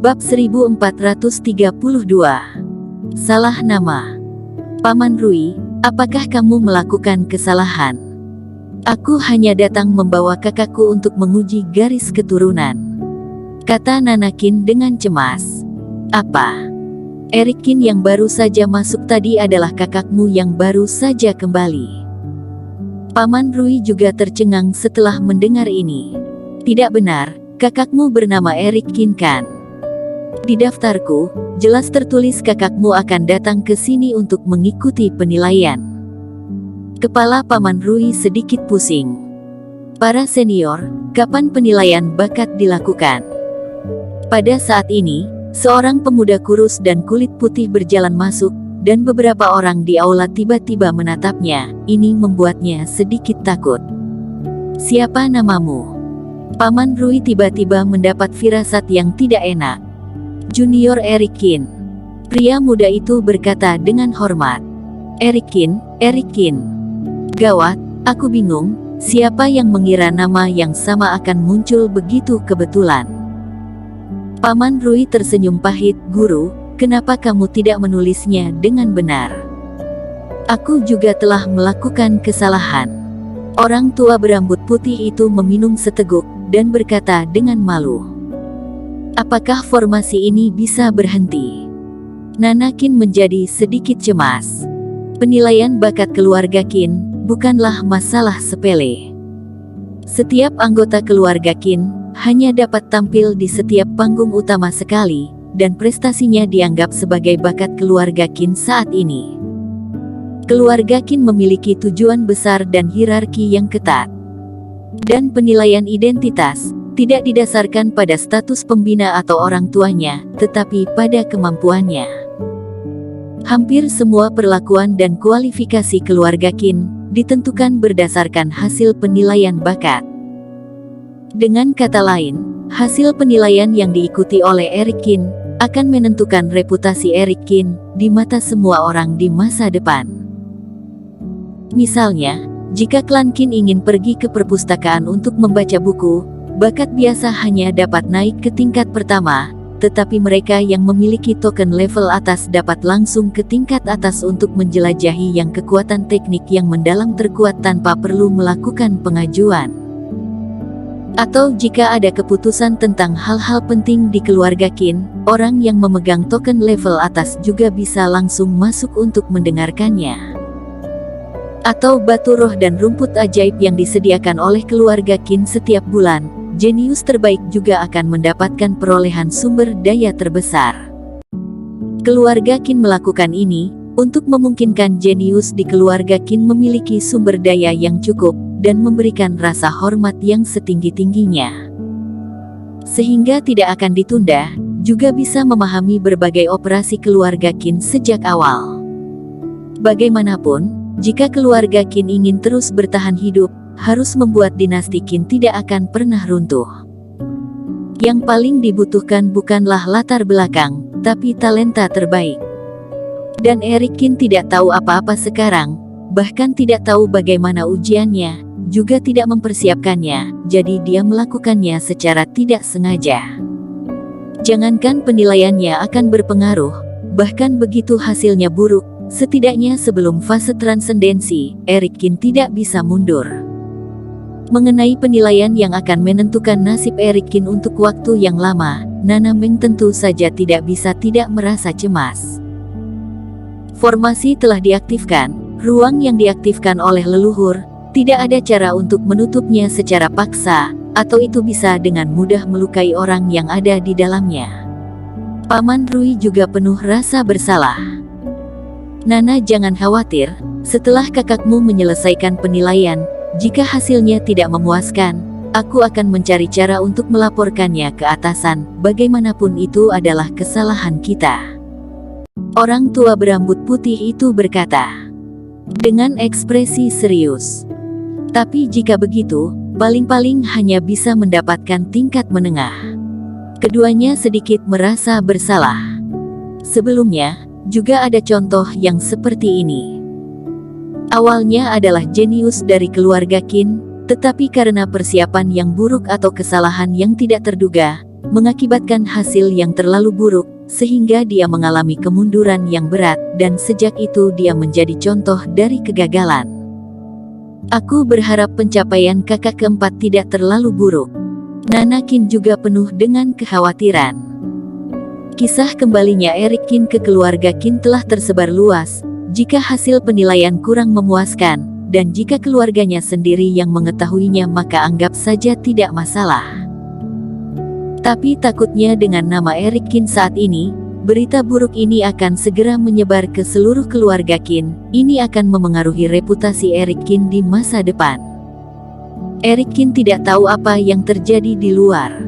Bab 1432. Salah nama. Paman Rui, apakah kamu melakukan kesalahan? Aku hanya datang membawa kakakku untuk menguji garis keturunan, kata Nanakin dengan cemas. Apa? Erikin yang baru saja masuk tadi adalah kakakmu yang baru saja kembali. Paman Rui juga tercengang setelah mendengar ini. Tidak benar, kakakmu bernama Erikin kan? Di daftarku, jelas tertulis kakakmu akan datang ke sini untuk mengikuti penilaian. Kepala Paman Rui sedikit pusing. Para senior, kapan penilaian bakat dilakukan? Pada saat ini, seorang pemuda kurus dan kulit putih berjalan masuk, dan beberapa orang di aula tiba-tiba menatapnya. Ini membuatnya sedikit takut. Siapa namamu? Paman Rui tiba-tiba mendapat firasat yang tidak enak. Junior Erikin. Pria muda itu berkata dengan hormat. Erikin. Gawat, aku bingung, siapa yang mengira nama yang sama akan muncul begitu kebetulan. Paman Rui tersenyum pahit. Guru, kenapa kamu tidak menulisnya dengan benar? Aku juga telah melakukan kesalahan. Orang tua berambut putih itu meminum seteguk, dan berkata dengan malu. Apakah formasi ini bisa berhenti? Nanakin menjadi sedikit cemas. Penilaian bakat keluarga Qin bukanlah masalah sepele. Setiap anggota keluarga Qin hanya dapat tampil di setiap panggung utama sekali, dan prestasinya dianggap sebagai bakat keluarga Qin saat ini. Keluarga Qin memiliki tujuan besar dan hierarki yang ketat. Dan penilaian identitas tidak didasarkan pada status pembina atau orang tuanya, tetapi pada kemampuannya. Hampir semua perlakuan dan kualifikasi keluarga Qin ditentukan berdasarkan hasil penilaian bakat. Dengan kata lain, hasil penilaian yang diikuti oleh Erikin akan menentukan reputasi Erikin di mata semua orang di masa depan. Misalnya, jika klan Qin ingin pergi ke perpustakaan untuk membaca buku, bakat biasa hanya dapat naik ke tingkat pertama, tetapi mereka yang memiliki token level atas dapat langsung ke tingkat atas untuk menjelajahi yang kekuatan teknik yang mendalam terkuat tanpa perlu melakukan pengajuan. Atau jika ada keputusan tentang hal-hal penting di keluarga Qin, orang yang memegang token level atas juga bisa langsung masuk untuk mendengarkannya. Atau batu roh dan rumput ajaib yang disediakan oleh keluarga Qin setiap bulan, jenius terbaik juga akan mendapatkan perolehan sumber daya terbesar. Keluarga Qin melakukan ini untuk memungkinkan jenius di keluarga Qin memiliki sumber daya yang cukup dan memberikan rasa hormat yang setinggi-tingginya. Sehingga tidak akan ditunda, juga bisa memahami berbagai operasi keluarga Qin sejak awal. Bagaimanapun, jika keluarga Qin ingin terus bertahan hidup, harus membuat dinasti Qin tidak akan pernah runtuh. Yang paling dibutuhkan bukanlah latar belakang, tapi talenta terbaik. Dan Erikin tidak tahu apa-apa sekarang, bahkan tidak tahu bagaimana ujiannya, juga tidak mempersiapkannya, jadi dia melakukannya secara tidak sengaja. Jangankan penilaiannya akan berpengaruh, bahkan begitu hasilnya buruk, setidaknya sebelum fase transendensi, Erikin tidak bisa mundur. Mengenai penilaian yang akan menentukan nasib Erikin untuk waktu yang lama, Nana Meng tentu saja tidak bisa tidak merasa cemas. Formasi telah diaktifkan, ruang yang diaktifkan oleh leluhur, tidak ada cara untuk menutupnya secara paksa, atau itu bisa dengan mudah melukai orang yang ada di dalamnya. Paman Rui juga penuh rasa bersalah. Nana, jangan khawatir, setelah kakakmu menyelesaikan penilaian, jika hasilnya tidak memuaskan, aku akan mencari cara untuk melaporkannya ke atasan. Bagaimanapun itu adalah kesalahan kita. Orang tua berambut putih itu berkata dengan ekspresi serius. Tapi jika begitu, paling-paling hanya bisa mendapatkan tingkat menengah. Keduanya sedikit merasa bersalah. Sebelumnya, juga ada contoh yang seperti ini. Awalnya adalah jenius dari keluarga Qin, tetapi karena persiapan yang buruk atau kesalahan yang tidak terduga, mengakibatkan hasil yang terlalu buruk, sehingga dia mengalami kemunduran yang berat, dan sejak itu dia menjadi contoh dari kegagalan. Aku berharap pencapaian kakak keempat tidak terlalu buruk. Nana Qin juga penuh dengan kekhawatiran. Kisah kembalinya Eric Qin ke keluarga Qin telah tersebar luas. Jika hasil penilaian kurang memuaskan, dan jika keluarganya sendiri yang mengetahuinya, maka anggap saja tidak masalah. Tapi takutnya dengan nama Eric Qin saat ini, berita buruk ini akan segera menyebar ke seluruh keluarga Qin. Ini akan memengaruhi reputasi Eric Qin di masa depan. Eric Qin tidak tahu apa yang terjadi di luar.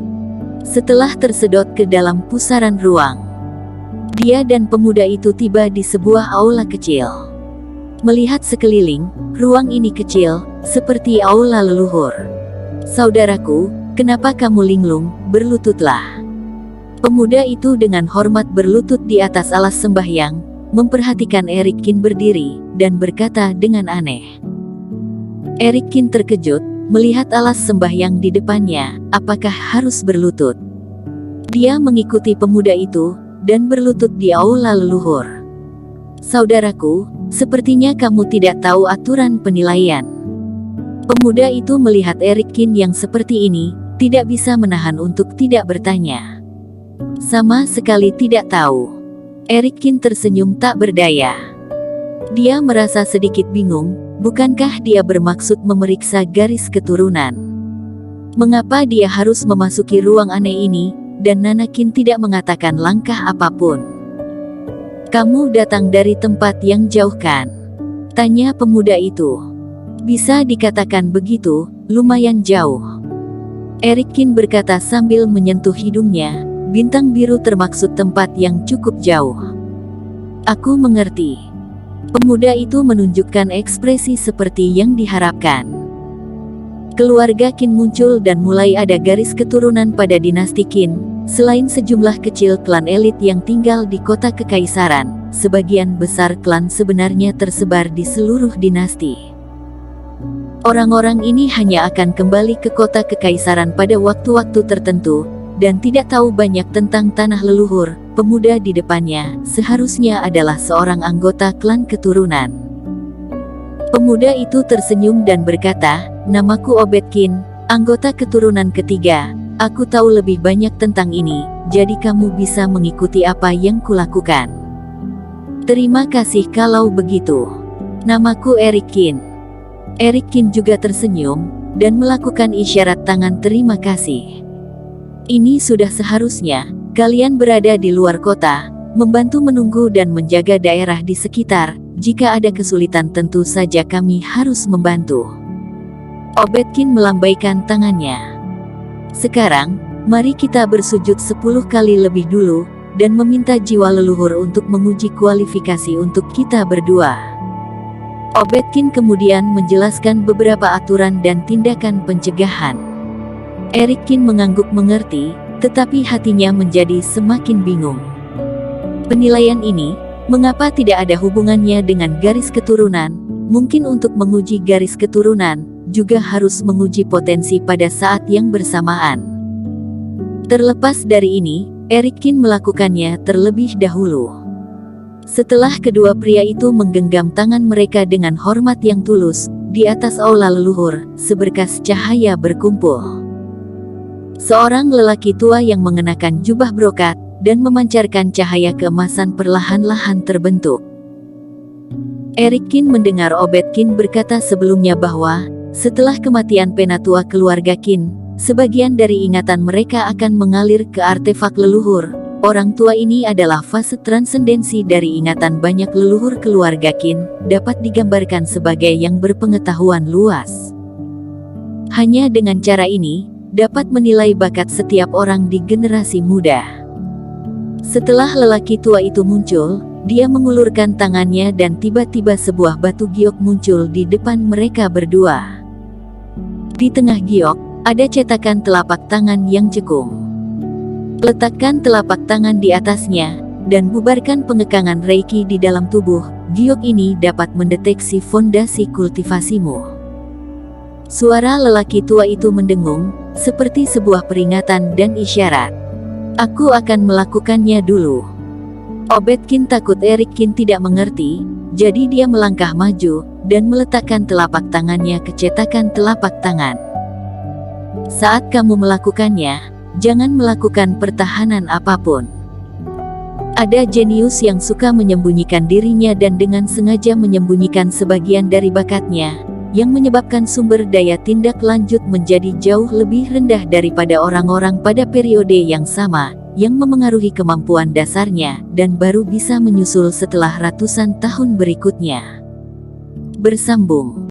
Setelah tersedot ke dalam pusaran ruang, dia dan pemuda itu tiba di sebuah aula kecil. Melihat sekeliling, ruang ini kecil, seperti aula leluhur. "Saudaraku, kenapa kamu linglung? Berlututlah." Pemuda itu dengan hormat berlutut di atas alas sembahyang, memperhatikan Eric Qin berdiri, dan berkata dengan aneh. Eric Qin terkejut melihat alas sembahyang di depannya. Apakah harus berlutut? Dia mengikuti pemuda itu, dan berlutut di aula leluhur. "Saudaraku, sepertinya kamu tidak tahu aturan penilaian." Pemuda itu melihat Eric Qin yang seperti ini, tidak bisa menahan untuk tidak bertanya. Sama sekali tidak tahu. Eric Qin tersenyum tak berdaya. Dia merasa sedikit bingung. Bukankah dia bermaksud memeriksa garis keturunan? Mengapa dia harus memasuki ruang aneh ini, dan Nana Qin tidak mengatakan langkah apapun? "Kamu datang dari tempat yang jauh kan?" tanya pemuda itu. "Bisa dikatakan begitu, lumayan jauh." Eric Qin berkata sambil menyentuh hidungnya. "Bintang biru termaksud tempat yang cukup jauh." "Aku mengerti." Pemuda itu menunjukkan ekspresi seperti yang diharapkan. Keluarga Qin muncul dan mulai ada garis keturunan pada dinasti Qin. Selain sejumlah kecil klan elit yang tinggal di kota kekaisaran, sebagian besar klan sebenarnya tersebar di seluruh dinasti. Orang-orang ini hanya akan kembali ke kota kekaisaran pada waktu-waktu tertentu, dan tidak tahu banyak tentang tanah leluhur. Pemuda di depannya seharusnya adalah seorang anggota klan keturunan. Pemuda itu tersenyum dan berkata, "Namaku Obed Qin, anggota keturunan ketiga. Aku tahu lebih banyak tentang ini, jadi kamu bisa mengikuti apa yang kulakukan." "Terima kasih kalau begitu. Namaku Eric Qin." Eric Qin juga tersenyum, dan melakukan isyarat tangan terima kasih. "Ini sudah seharusnya. Kalian berada di luar kota, membantu menunggu dan menjaga daerah di sekitar. Jika ada kesulitan tentu saja kami harus membantu." Obed Qin melambaikan tangannya. "Sekarang, mari kita bersujud 10 kali lebih dulu, dan meminta jiwa leluhur untuk menguji kualifikasi untuk kita berdua." Obed Qin kemudian menjelaskan beberapa aturan dan tindakan pencegahan. Eric Qin mengangguk mengerti, tetapi hatinya menjadi semakin bingung. Penilaian ini, mengapa tidak ada hubungannya dengan garis keturunan? Mungkin untuk menguji garis keturunan, juga harus menguji potensi pada saat yang bersamaan. Terlepas dari ini, Eric Qin melakukannya terlebih dahulu. Setelah kedua pria itu menggenggam tangan mereka dengan hormat yang tulus, di atas aula leluhur, seberkas cahaya berkumpul. Seorang lelaki tua yang mengenakan jubah brokat, dan memancarkan cahaya keemasan perlahan-lahan terbentuk. Eric Qin mendengar Obed Qin berkata sebelumnya bahwa, setelah kematian penatua keluarga Qin, sebagian dari ingatan mereka akan mengalir ke artefak leluhur. Orang tua ini adalah fase transendensi dari ingatan banyak leluhur keluarga Qin, dapat digambarkan sebagai yang berpengetahuan luas. Hanya dengan cara ini, dapat menilai bakat setiap orang di generasi muda. Setelah lelaki tua itu muncul, dia mengulurkan tangannya dan tiba-tiba sebuah batu giok muncul di depan mereka berdua. Di tengah giok, ada cetakan telapak tangan yang cekung. Letakkan telapak tangan di atasnya, dan bubarkan pengekangan Reiki di dalam tubuh. Giok ini dapat mendeteksi fondasi kultivasimu. Suara lelaki tua itu mendengung, seperti sebuah peringatan dan isyarat. Aku akan melakukannya dulu. Obedkin takut Erikkin tidak mengerti, jadi dia melangkah maju, dan meletakkan telapak tangannya ke cetakan telapak tangan. Saat kamu melakukannya, jangan melakukan pertahanan apapun. Ada jenius yang suka menyembunyikan dirinya dan dengan sengaja menyembunyikan sebagian dari bakatnya, yang menyebabkan sumber daya tindak lanjut menjadi jauh lebih rendah daripada orang-orang pada periode yang sama, yang memengaruhi kemampuan dasarnya, dan baru bisa menyusul setelah ratusan tahun berikutnya. Bersambung.